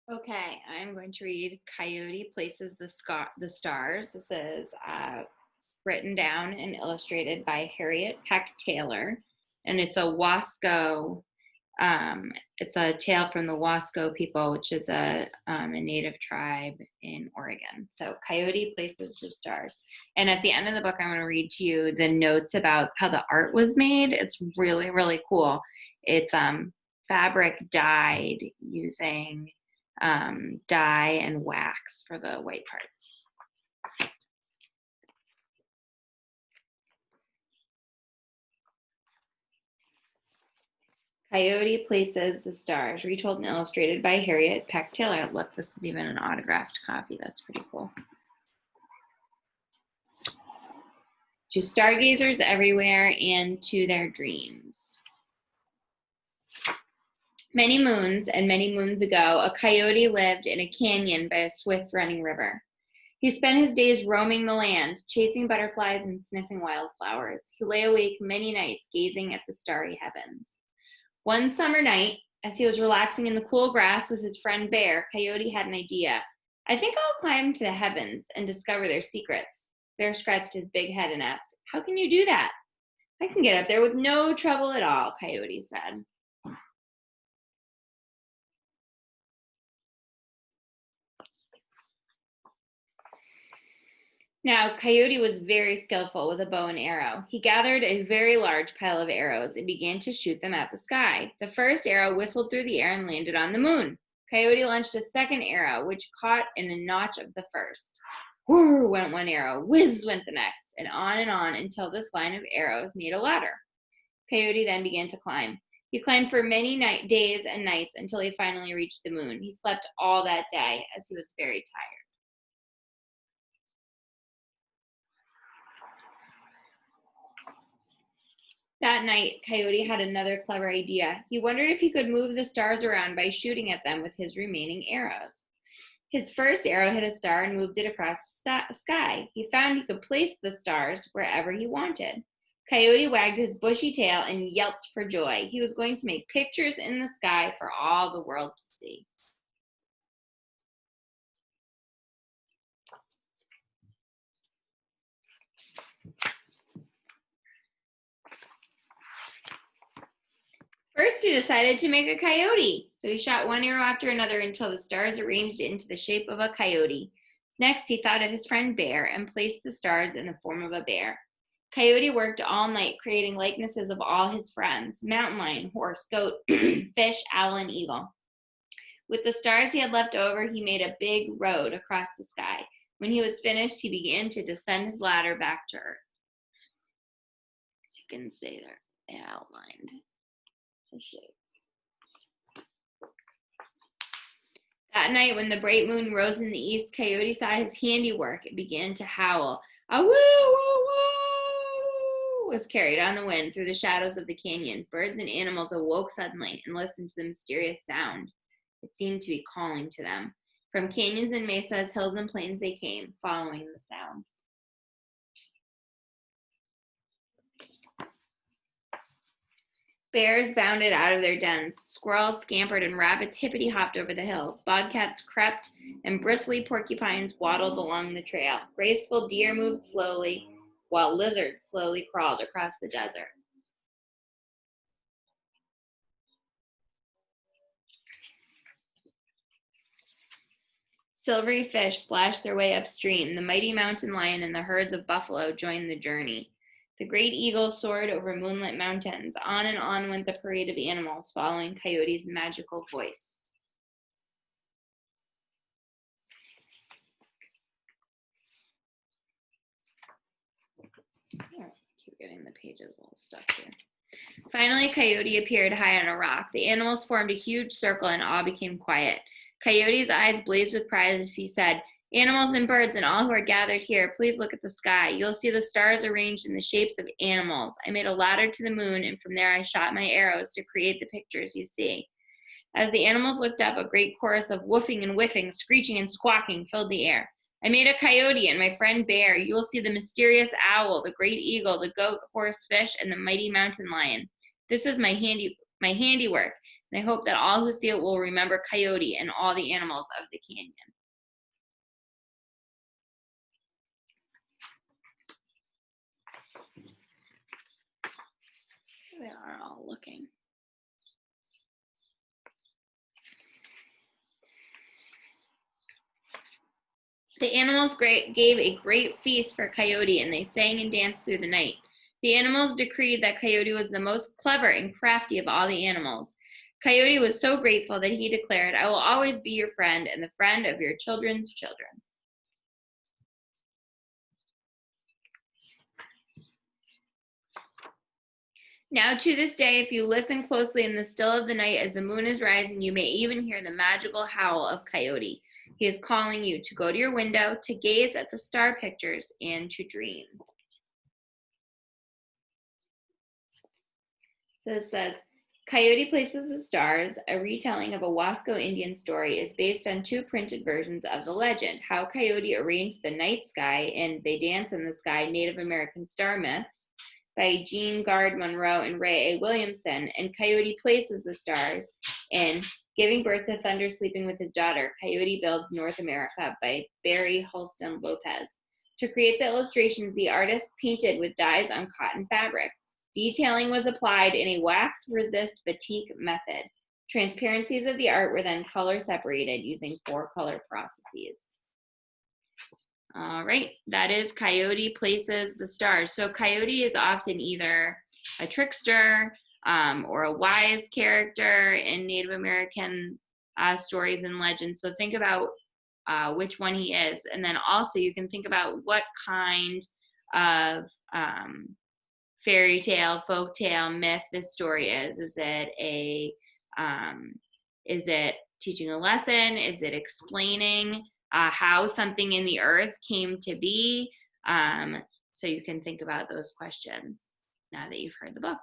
Okay, I'm going to read Coyote Places the Stars. This is written down and illustrated by Harriet Peck Taylor, and it's a Wasco. It's a tale from the Wasco people, which is a native tribe in Oregon. So Coyote Places the Stars. And at the end of the book, I'm going to read to you the notes about how the art was made. It's really, really cool. It's fabric dyed using dye and wax for the white parts. Coyote Places the Stars, retold and illustrated by Harriet Peck Taylor. Look, this is even an autographed copy. That's pretty cool. To stargazers everywhere and to their dreams. Many moons and many moons ago, a coyote lived in a canyon by a swift running river. He spent his days roaming the land, chasing butterflies and sniffing wildflowers. He lay awake many nights gazing at the starry heavens. One summer night, as he was relaxing in the cool grass with his friend Bear, Coyote had an idea. I think I'll climb to the heavens and discover their secrets. Bear scratched his big head and asked, How can you do that? I can get up there with no trouble at all, Coyote said. Now, Coyote was very skillful with a bow and arrow. He gathered a very large pile of arrows and began to shoot them at the sky. The first arrow whistled through the air and landed on the moon. Coyote launched a second arrow, which caught in a notch of the first. Whirr went one arrow, whiz went the next, and on until this line of arrows made a ladder. Coyote then began to climb. He climbed for many days and nights until he finally reached the moon. He slept all that day as he was very tired. That night, Coyote had another clever idea. He wondered if he could move the stars around by shooting at them with his remaining arrows. His first arrow hit a star and moved it across the sky. He found he could place the stars wherever he wanted. Coyote wagged his bushy tail and yelped for joy. He was going to make pictures in the sky for all the world to see. First, he decided to make a coyote. So he shot one arrow after another until the stars arranged into the shape of a coyote. Next, he thought of his friend Bear and placed the stars in the form of a bear. Coyote worked all night creating likenesses of all his friends: mountain lion, horse, goat, fish, owl, and eagle. With the stars he had left over, he made a big road across the sky. When he was finished, he began to descend his ladder back to earth. As you can see there, they outlined the shapes. That night, when the bright moon rose in the east, Coyote saw his handiwork. It began to howl. A woo, woo, woo was carried on the wind through the shadows of the canyon. Birds and animals awoke suddenly and listened to the mysterious sound. It seemed to be calling to them. From canyons and mesas, hills and plains they came, following the sound. Bears bounded out of their dens. Squirrels scampered and rabbits hippity-hopped over the hills. Bobcats crept and bristly porcupines waddled along the trail. Graceful deer moved slowly, while lizards slowly crawled across the desert. Silvery fish splashed their way upstream. The mighty mountain lion and the herds of buffalo joined the journey. The great eagle soared over moonlit mountains. On and on went the parade of animals, following Coyote's magical voice. Keep getting the pages a little stuck here. Finally, Coyote appeared high on a rock. The animals formed a huge circle and all became quiet. Coyote's eyes blazed with pride as he said, Animals and birds and all who are gathered here, please look at the sky. You'll see the stars arranged in the shapes of animals. I made a ladder to the moon, and from there I shot my arrows to create the pictures you see. As the animals looked up, a great chorus of woofing and whiffing, screeching and squawking filled the air. I made a coyote and my friend Bear. You will see the mysterious owl, the great eagle, the goat, horse, fish, and the mighty mountain lion. This is my handiwork. And I hope that all who see it will remember Coyote and all the animals of the canyon. They are all looking. The animals gave a great feast for Coyote, and they sang and danced through the night. The animals decreed that Coyote was the most clever and crafty of all the animals. Coyote was so grateful that he declared, "I will always be your friend and the friend of your children's children." Now, to this day, if you listen closely in the still of the night as the moon is rising, you may even hear the magical howl of Coyote. He is calling you to go to your window, to gaze at the star pictures, and to dream. So this says, Coyote Places the Stars, a retelling of a Wasco Indian story, is based on 2 printed versions of the legend, How Coyote Arranged the Night Sky and They Dance in the Sky, Native American Star Myths, by Jean Gard Monroe and Ray A. Williamson, and Coyote Places the Stars in Giving Birth to Thunder Sleeping with His Daughter, Coyote Builds North America, by Barry Holston Lopez. To create the illustrations, the artist painted with dyes on cotton fabric. Detailing was applied in a wax resist batik method. Transparencies of the art were then color separated using 4 color processes. All right, that is Coyote Places the Stars. So Coyote is often either a trickster or a wise character in Native American stories and legends. So think about which one he is. And then also you can think about what kind of fairy tale, folk tale, myth this story is. Is it teaching a lesson? Is it explaining how something in the earth came to be? So you can think about those questions now that you've heard the book.